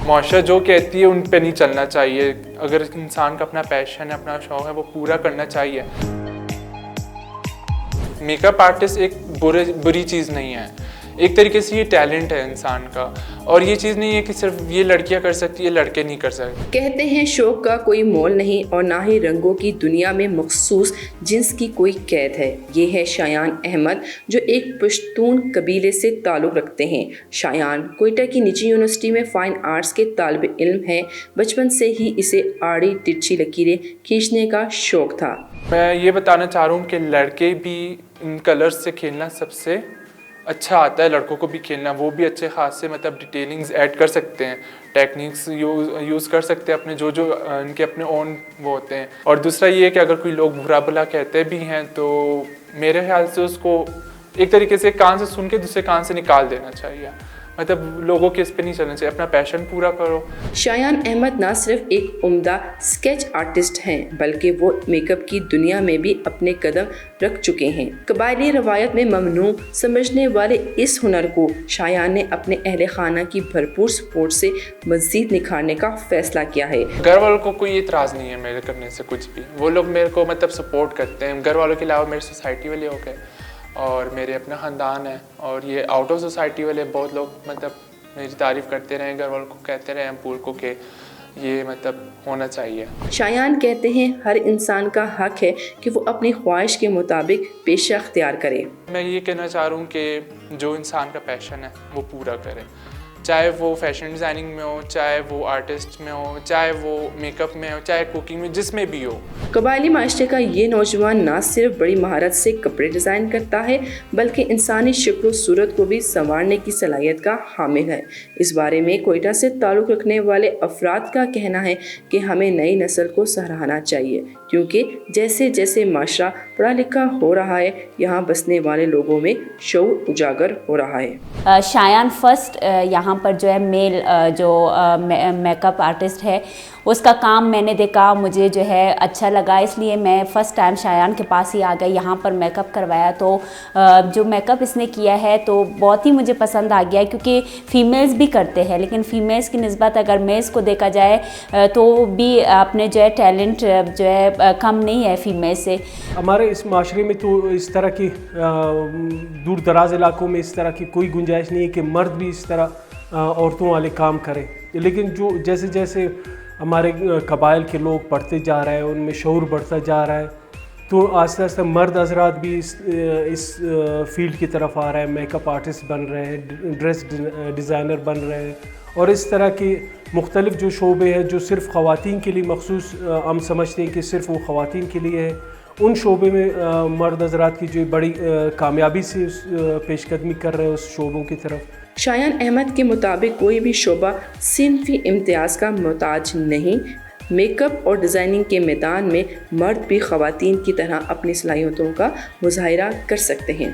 معاشرہ جو کہتی ہے ان پہ نہیں چلنا چاہیے. اگر انسان کا اپنا پیشن ہے, اپنا شوق ہے, وہ پورا کرنا چاہیے. میک اپ آرٹسٹ ایک بری چیز نہیں ہے, ایک طریقے سے یہ ٹیلنٹ ہے انسان کا, اور یہ چیز نہیں ہے کہ صرف یہ لڑکیاں کر سکتی ہے, لڑکے نہیں کر سکتے. کہتے ہیں شوق کا کوئی مول نہیں اور نہ ہی رنگوں کی دنیا میں مخصوص جنس کی کوئی قید ہے. یہ ہے شایان احمد, جو ایک پشتون قبیلے سے تعلق رکھتے ہیں. شایان کوئٹہ کی نجی یونیورسٹی میں فائن آرٹس کے طالب علم ہیں. بچپن سے ہی اسے آڑی ترچھی لکیریں کھینچنے کا شوق تھا. میں یہ بتانا چاہ رہا ہوں کہ لڑکے بھی ان کلرز سے کھیلنا سب سے اچھا آتا ہے, لڑکوں کو بھی کھیلنا, وہ بھی اچھے خاصے مطلب ڈیٹیلنگز ایڈ کر سکتے ہیں, ٹیکنیکس یوز کر سکتے ہیں اپنے, جو ان کے اپنے اون وہ ہوتے ہیں. اور دوسرا یہ ہے کہ اگر کوئی لوگ برا بلا کہتے بھی ہیں تو میرے خیال سے اس کو ایک طریقے سے کان سے سن کے دوسرے کان سے نکال دینا چاہیے. مطلب لوگوں کے اس پہ نہیں چلنا چاہیے, اپنا پیشن پورا کرو. شایان احمد نہ صرف ایک عمدہ اسکیچ آرٹسٹ ہیں بلکہ وہ میک اپ کی دنیا میں بھی اپنے قدم رکھ چکے ہیں. قبائلی روایت میں ممنوع سمجھنے والے اس ہنر کو شایان نے اپنے اہل خانہ کی بھرپور سپورٹ سے مزید نکھارنے کا فیصلہ کیا ہے. گھر والوں کو کوئی اعتراض نہیں ہے میرے کرنے سے کچھ بھی, وہ لوگ میرے کو مطلب سپورٹ کرتے ہیں. گھر والوں کے علاوہ میرے سوسائٹی والے ہو گئے اور میرے اپنا خاندان ہے, اور یہ آؤٹ آف سوسائٹی والے بہت لوگ مطلب میری تعریف کرتے رہے, گھر والوں کو کہتے رہے ہیں پور کو کہ یہ مطلب ہونا چاہیے. شایان کہتے ہیں ہر انسان کا حق ہے کہ وہ اپنی خواہش کے مطابق پیشہ اختیار کرے. میں یہ کہنا چاہ رہا ہوں کہ جو انسان کا پیشن ہے وہ پورا کرے, چاہے وہ فیشن ڈیزائننگ میں ہو, چاہے وہ آرٹسٹ میں ہو, چاہے وہ میک اپ میں ہو, چاہے کوکنگ میں, جس میں بھی ہو. قبائلی معاشرے کا یہ نوجوان نہ صرف بڑی مہارت سے کپڑے ڈیزائن کرتا ہے بلکہ انسانی شکل و صورت کو بھی سنوارنے کی صلاحیت کا حامل ہے. اس بارے میں کوئٹہ سے تعلق رکھنے والے افراد کا کہنا ہے کہ ہمیں نئی نسل کو سراہنا چاہیے, کیونکہ جیسے جیسے معاشرہ پڑھا لکھا ہو رہا ہے یہاں بسنے والے لوگوں میں شعور اجاگر ہو رہا ہے. شایان فرسٹ یہاں پر جو ہے میل جو میک اپ آرٹسٹ ہے اس کا کام میں نے دیکھا, مجھے جو ہے اچھا لگا, اس لیے میں فرسٹ ٹائم شایان کے پاس ہی آ گئی, یہاں پر میک اپ کروایا. تو جو میک اپ اس نے کیا ہے تو بہت ہی مجھے پسند آ گیا, کیونکہ فیمیلز بھی کرتے ہیں لیکن فیمیلز کی نسبت اگر میلز کو دیکھا جائے تو بھی اپنے جو ہے ٹیلنٹ جو ہے کم نہیں ہے فیمیل سے. ہمارے اس معاشرے میں تو اس طرح کی دور دراز علاقوں میں اس طرح کی کوئی گنجائش نہیں ہے کہ مرد بھی اس طرح عورتوں والے کام کریں, لیکن جو جیسے جیسے ہمارے قبائل کے لوگ بڑھتے جا رہے ہیں, ان میں شعور بڑھتا جا رہا ہے, تو آہستہ آہستہ مرد حضرات بھی اس فیلڈ کی طرف آ رہے ہیں, میک اپ آرٹسٹ بن رہے ہیں, ڈریس ڈیزائنر بن رہے ہیں, اور اس طرح کے مختلف جو شعبے ہیں جو صرف خواتین کے لیے مخصوص ہم سمجھتے ہیں کہ صرف وہ خواتین کے لیے ہے, ان شعبے میں مرد حضرات کی جو بڑی کامیابی سے پیش قدمی کر رہے ہیں اس شعبوں کی طرف. شایان احمد کے مطابق کوئی بھی شعبہ صنفی امتیاز کا محتاج نہیں. میک اپ اور ڈیزائننگ کے میدان میں مرد بھی خواتین کی طرح اپنی صلاحیتوں کا مظاہرہ کر سکتے ہیں.